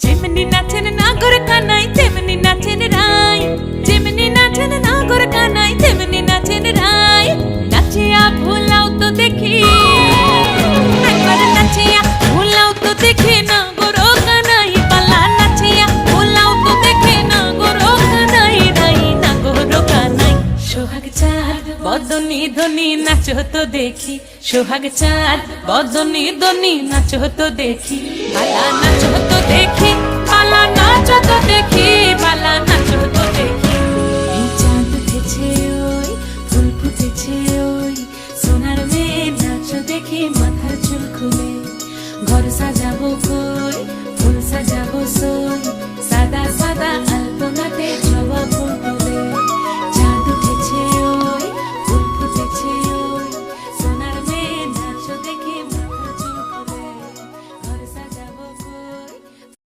যেমনি নাচেন নাগর কানাই তেমনি নাচেন রাই, যেমনি নাচেন নাগর কানাই তেমনি নাচেন রাই। নাচিয়া ভোলাও তো দেখি, একবার নাচিয়া ভোলাও তো দেখি নাগর কানাই পালা, নাচিয়া ভোলাও তো দেখি নাগর কানাই রাই, নাগর কানাই। সোহাগ চাঁদ বদনি ধনি নাচো তো দেখি, সোহাগ চাঁদ বদনি ধনি নাচো তো দেখি, পালা নাচো তো দেখি, পালা নাচো তো দেখি, পালা নাচো তো দেখি। এই চাঁদ উঠেছে ওই, ফুল ফুটেছে ওই, সোনার মেয়ে নাচো দেখি মাথার চুল খুলে। ঘর সাজাবো কই, ফুল সাজাবো সই।